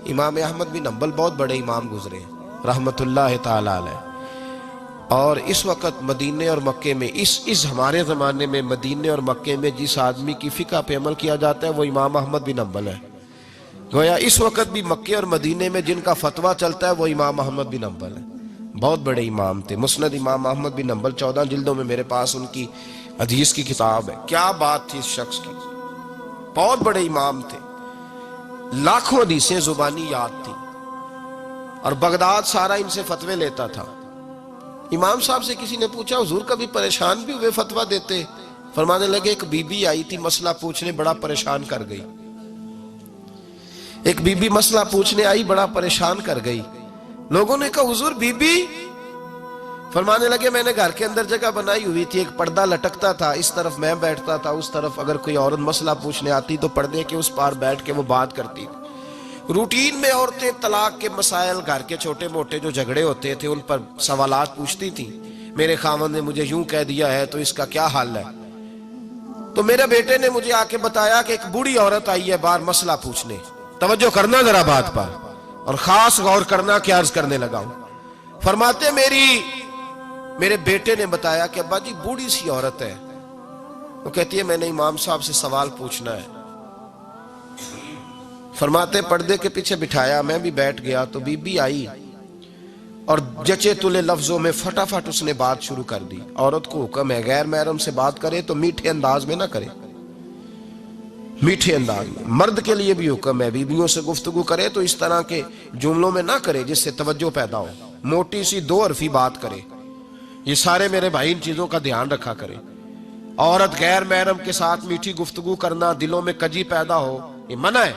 امام احمد بن حنبل بہت بڑے امام گزرے رحمت اللہ تعالی علیہ، اور اس وقت مدینے اور مکے میں اس ہمارے زمانے میں مدینے اور مکے میں جس آدمی کی فقہ پہ عمل کیا جاتا ہے وہ امام احمد بن حنبل ہے۔ گویا اس وقت بھی مکے اور مدینے میں جن کا فتویٰ چلتا ہے وہ امام احمد بن حنبل ہے۔ بہت بڑے امام تھے۔ مسند امام احمد بن حنبل 14 جلدوں میں میرے پاس ان کی حدیث کی کتاب ہے۔ کیا بات تھی اس شخص کی، بہت بڑے امام تھے، لاکھوں حدیثیں زبانی یاد تھی، اور بغداد سارا ان سے فتوے لیتا تھا۔ امام صاحب سے کسی نے پوچھا حضور کبھی پریشان بھی ہوئے فتویٰ دیتے؟ فرمانے لگے ایک بی بی آئی تھی مسئلہ پوچھنے، بڑا پریشان کر گئی۔ ایک بی بی مسئلہ پوچھنے آئی، بڑا پریشان کر گئی۔ لوگوں نے کہا حضور بی بی؟ فرمانے لگے میں نے گھر کے اندر جگہ بنائی ہوئی تھی، ایک پردہ لٹکتا تھا، اس طرف میں بیٹھتا تھا، اس طرف اگر کوئی عورت مسئلہ پوچھنے آتی تو پردے کے اس پار بیٹھ کے وہ بات کرتی تھی۔ روٹین میں عورتیں طلاق کے مسائل، گھر کے چھوٹے موٹے جو جھگڑے ہوتے تھے ان پر سوالات پوچھتی تھیں۔ میرے خاوند نے مجھے یوں کہہ دیا ہے تو اس کا کیا حل ہے؟ تو میرے بیٹے نے مجھے آ کے بتایا کہ ایک بوڑھی عورت آئی ہے باہر مسئلہ پوچھنے، توجہ کرنا ذرا بات پر، اور خاص غور کرنا کہ عرض کرنے لگا ہوں۔ فرماتے میرے بیٹے نے بتایا کہ ابا جی بوڑھی سی عورت ہے، وہ کہتی ہے میں نے امام صاحب سے سوال پوچھنا ہے۔ فرماتے پردے کے پیچھے بٹھایا، میں بھی بیٹھ گیا، تو بی بی آئی اور جچے تلے لفظوں میں فٹافٹ اس نے بات شروع کر دی۔ عورت کو حکم ہے غیر محرم سے بات کرے تو میٹھے انداز میں نہ کرے، میٹھے انداز میں۔ مرد کے لیے بھی حکم ہے بیویوں سے گفتگو کرے تو اس طرح کے جملوں میں نہ کرے جس سے توجہ پیدا ہو، موٹی سی دو حرفی بات کرے۔ یہ سارے میرے بھائی ان چیزوں کا دھیان رکھا کرے۔ عورت غیر محرم کے ساتھ میٹھی گفتگو کرنا، دلوں میں کجی پیدا ہو، یہ منع ہے۔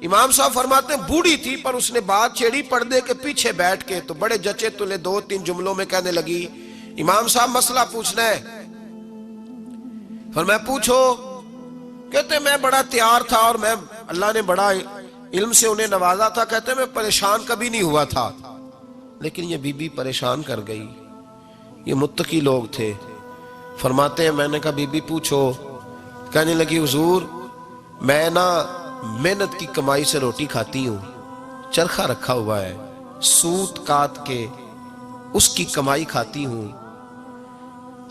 امام صاحب فرماتے ہیں بوڑھی تھی پر اس نے بات چھیڑی پردے کے پیچھے بیٹھ کے، تو بڑے جچے تلے 2-3 جملوں میں کہنے لگی امام صاحب مسئلہ پوچھنا ہے۔ فرمایا پوچھو۔ کہتے میں بڑا تیار تھا اور میں اللہ نے بڑا علم سے انہیں نوازا تھا، کہتے میں پریشان کبھی نہیں ہوا تھا، لیکن یہ بی بی پریشان کر گئی۔ یہ متقی لوگ تھے۔ فرماتے ہیں میں نے کہا بی بی پوچھو۔ کہنے لگی حضور میں محنت کی کمائی سے روٹی کھاتی ہوں، چرخہ رکھا ہوا ہے، سوت کاٹ کے اس کی کمائی کھاتی ہوں،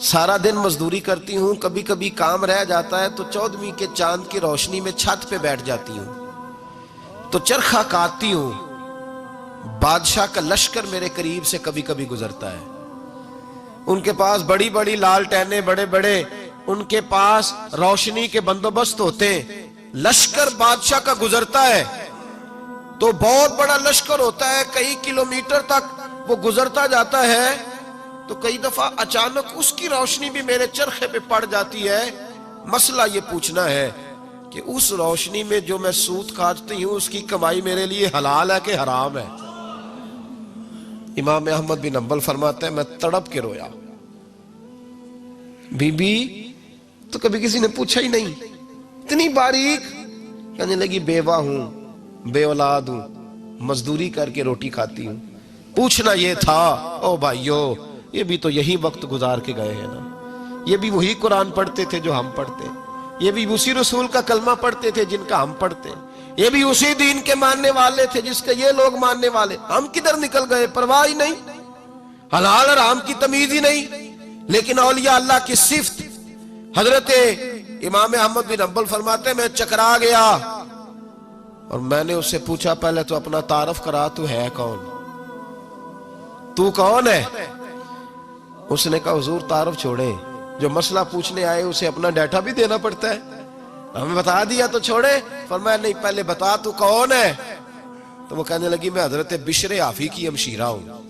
سارا دن مزدوری کرتی ہوں، کبھی کبھی کام رہ جاتا ہے تو 14ویں کے چاند کی روشنی میں چھت پہ بیٹھ جاتی ہوں تو چرخہ کاٹتی ہوں۔ بادشاہ کا لشکر میرے قریب سے کبھی کبھی گزرتا ہے، ان کے پاس بڑی بڑی لالٹینیں، بڑے بڑے ان کے پاس روشنی کے بندوبست ہوتے ہیں۔ لشکر بادشاہ کا گزرتا ہے تو بہت بڑا لشکر ہوتا ہے، کئی کلومیٹر تک وہ گزرتا جاتا ہے، تو کئی دفعہ اچانک اس کی روشنی بھی میرے چرخے پہ پڑ جاتی ہے۔ مسئلہ یہ پوچھنا ہے کہ اس روشنی میں جو میں سوت کاٹتی ہوں اس کی کمائی میرے لیے حلال ہے کہ حرام ہے؟ امام احمد بن حنبل فرماتے ہیں میں تڑپ کے رویا۔ بی بی تو کبھی کسی نے پوچھا ہی نہیں، اتنی باریک۔ کہنے لگی بیوہ ہوں، بے اولاد ہوں، مزدوری کر کے روٹی کھاتی ہوں، پوچھنا یہ تھا۔ او بھائیو یہ بھی تو یہی وقت گزار کے گئے ہیں نا، یہ بھی وہی قرآن پڑھتے تھے جو ہم پڑھتے، یہ بھی اسی رسول کا کلمہ پڑھتے تھے جن کا ہم پڑھتے، یہ بھی اسی دین کے ماننے والے تھے جس کے یہ لوگ ماننے والے۔ ہم کدھر نکل گئے؟ پرواہ ہی نہیں، حلال حرام کی تمیز ہی نہیں۔ لیکن اولیاء اللہ کی صفت، حضرت امام احمد بن حنبل فرماتے ہیں میں چکرا گیا اور میں نے اس سے پوچھا پہلے تو اپنا تعارف کرا، تو ہے کون؟ تو کون ہے؟ اس نے کہا حضور تعارف چھوڑیں، جو مسئلہ پوچھنے آئے اسے اپنا ڈیٹا بھی دینا پڑتا ہے، ہمیں بتا دیا تو چھوڑے۔ فرمایا نہیں پہلے بتا تو کون ہے؟ تو وہ کہنے لگی میں حضرت بشر حافی کی ہمشیرہ ہوں،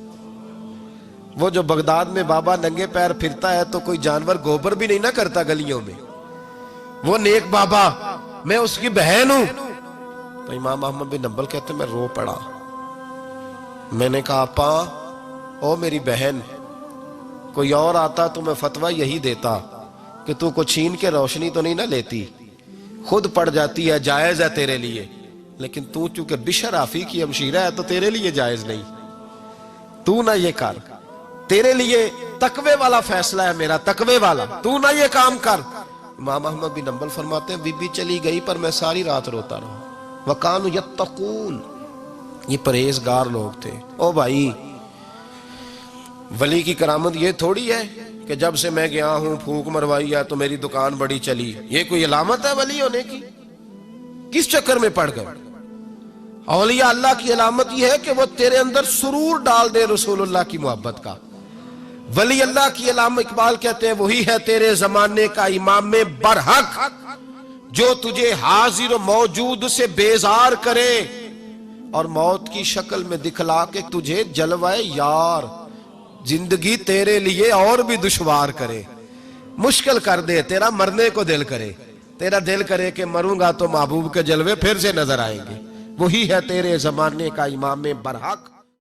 وہ جو بغداد میں بابا ننگے پیر پھرتا ہے تو کوئی جانور گوبر بھی نہیں نہ کرتا گلیوں میں، وہ نیک بابا، میں اس کی بہن ہوں۔ تو امام احمد بن حنبل کہتے ہیں میں رو پڑا۔ میں نے کہا آپا او میری بہن، کوئی اور آتا تو میں فتویٰ یہی دیتا کہ تو کو چھین کے روشنی تو نہیں نہ لیتی، خود پڑ جاتی ہے، جائز ہے تیرے لیے، لیکن تو چونکہ بشر حافی کی ہمشیرہ ہے تو تیرے لیے جائز نہیں، تو نہ یہ کر، تیرے لیے تقوی والا فیصلہ ہے میرا، تقوی والا، تو نہ یہ کام کر۔ امام احمد بن حنبل فرماتے ہیں بی بی چلی گئی پر میں ساری رات روتا رہا۔ وَكَانُوا يَتَّقُونَ، یہ پرہیزگار لوگ تھے۔ او بھائی، ولی کی کرامت یہ تھوڑی ہے کہ جب سے میں گیا ہوں پھونک مروائی ہے تو میری دکان بڑی چلی۔ یہ کوئی علامت ہے ولی ہونے کی؟ کس چکر میں پڑ گئے؟ اولیاء اللہ کی علامت یہ ہے کہ وہ تیرے اندر سرور ڈال دے رسول اللہ کی محبت کا۔ ولی اللہ کی علامت اقبال کہتے ہیں وہی ہے تیرے زمانے کا امام برحق، جو تجھے حاضر و موجود سے بیزار کرے اور موت کی شکل میں دکھلا کے تجھے جلوائے یار، زندگی تیرے لیے اور بھی دشوار کرے، مشکل کر دے، تیرا مرنے کو دل کرے، تیرا دل کرے کہ مروں گا تو محبوب کے جلوے پھر سے نظر آئیں گے۔ وہی ہے تیرے زمانے کا امام برحق۔